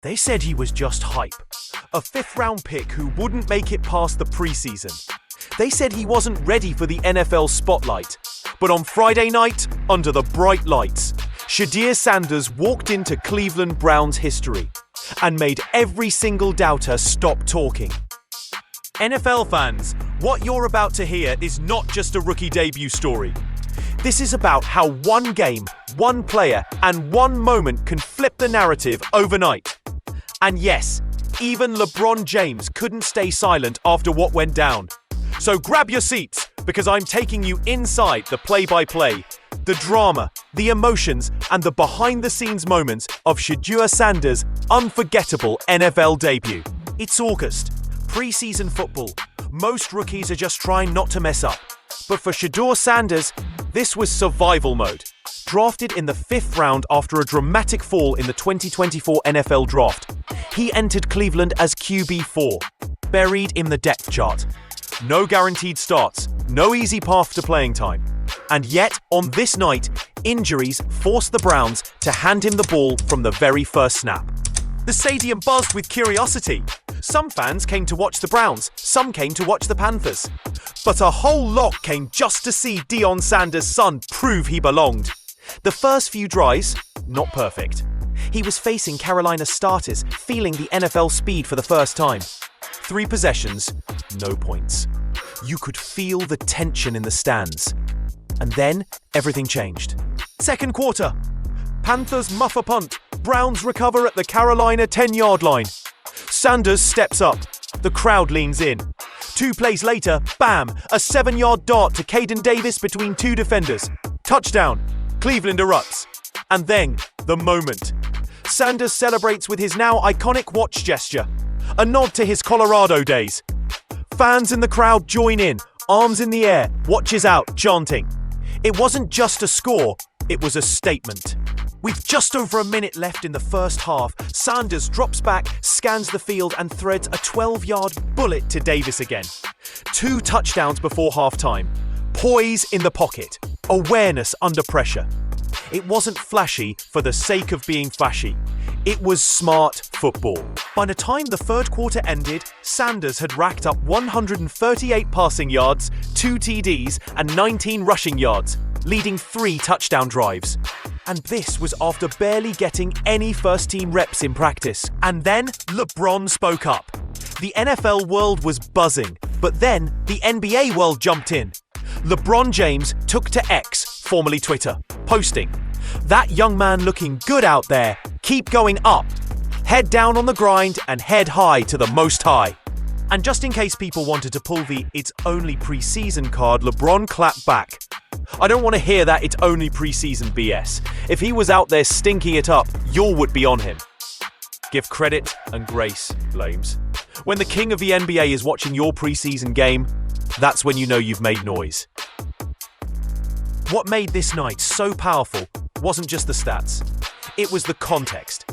They said he was just hype. A fifth-round pick who wouldn't make it past the preseason. They said he wasn't ready for the NFL spotlight. But on Friday night, under the bright lights, Shedeur Sanders walked into Cleveland Browns history and made every single doubter stop talking. NFL fans, what you're about to hear is not just a rookie debut story. This is about how one game, one player, and one moment can flip the narrative overnight. And yes, even LeBron James couldn't stay silent after what went down. So grab your seats, because I'm taking you inside the play-by-play, the drama, the emotions, and the behind-the-scenes moments of Shedeur Sanders' unforgettable NFL debut. It's August, preseason football. Most rookies are just trying not to mess up. But for Shedeur Sanders, this was survival mode. Drafted in the 5th round after a dramatic fall in the 2024 NFL Draft, he entered Cleveland as QB4, buried in the depth chart. No guaranteed starts, no easy path to playing time. And yet, on this night, injuries forced the Browns to hand him the ball from the very first snap. The stadium buzzed with curiosity. Some fans came to watch the Browns, some came to watch the Panthers. But a whole lot came just to see Deion Sanders' son prove he belonged. The first few drives, not perfect. He was facing Carolina starters, feeling the NFL speed for the first time. 3 possessions, no points. You could feel the tension in the stands. And then, everything changed. Second quarter. Panthers muff a punt. Browns recover at the Carolina 10-yard line. Sanders steps up. The crowd leans in. 2 plays later, bam! A 7-yard dart to Caden Davis between 2 defenders. Touchdown. Cleveland erupts. And then, the moment. Sanders celebrates with his now iconic watch gesture. A nod to his Colorado days. Fans in the crowd join in, arms in the air, watches out, chanting. It wasn't just a score, it was a statement. With just over a minute left in the first half, Sanders drops back, scans the field and threads a 12-yard bullet to Davis again. 2 touchdowns before halftime. Poise in the pocket. Awareness under pressure. It wasn't flashy for the sake of being flashy. It was smart football. By the time the third quarter ended, Sanders had racked up 138 passing yards, 2 TDs, and 19 rushing yards, leading 3 touchdown drives. And this was after barely getting any first-team reps in practice. And then LeBron spoke up. The NFL world was buzzing, but then the NBA world jumped in. LeBron James took to X, formerly Twitter, posting, "That young man looking good out there. Keep going up. Head down on the grind and head high to the most high." And just in case people wanted to pull the "it's only preseason" card, LeBron clapped back. I don't want to hear that "it's only preseason" BS. If he was out there stinking it up, y'all would be on him. Give credit and grace, Flames. When the king of the NBA is watching your preseason game, that's when you know you've made noise. What made this night so powerful wasn't just the stats. It was the context.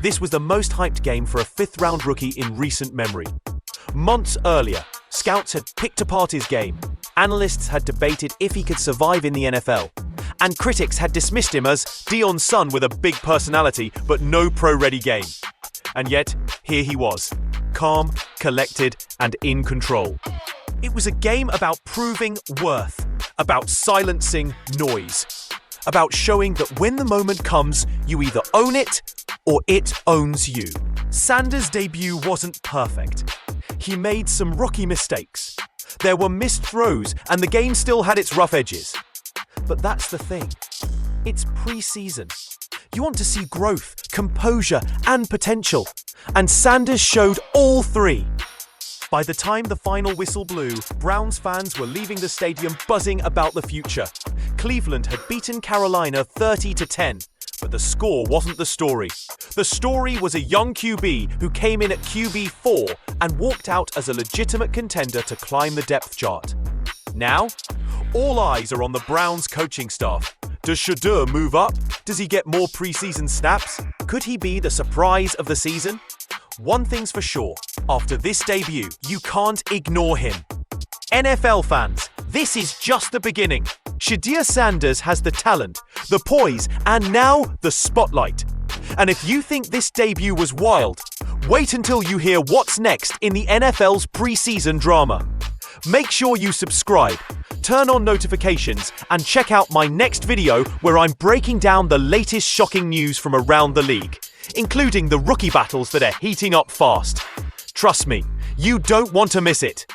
This was the most hyped game for a 5th-round rookie in recent memory. Months earlier, scouts had picked apart his game. Analysts had debated if he could survive in the NFL. And critics had dismissed him as Deion's son with a big personality but no pro-ready game. And yet, here he was, calm, collected, and in control. It was a game about proving worth, about silencing noise, about showing that when the moment comes, you either own it or it owns you. Sanders' debut wasn't perfect. He made some rookie mistakes. There were missed throws, and the game still had its rough edges. But that's the thing. It's preseason. You want to see growth, composure, and potential. And Sanders showed all 3. By the time the final whistle blew, Browns fans were leaving the stadium buzzing about the future. Cleveland had beaten Carolina 30-10, but the score wasn't the story. The story was a young QB who came in at QB4 and walked out as a legitimate contender to climb the depth chart. Now, all eyes are on the Browns coaching staff. Does Shedeur move up? Does he get more preseason snaps? Could he be the surprise of the season? One thing's for sure, after this debut, you can't ignore him. NFL fans, this is just the beginning. Shedeur Sanders has the talent, the poise, and now the spotlight. And if you think this debut was wild, wait until you hear what's next in the NFL's preseason drama. Make sure you subscribe, turn on notifications, and check out my next video where I'm breaking down the latest shocking news from around the league, including the rookie battles that are heating up fast. Trust me, you don't want to miss it.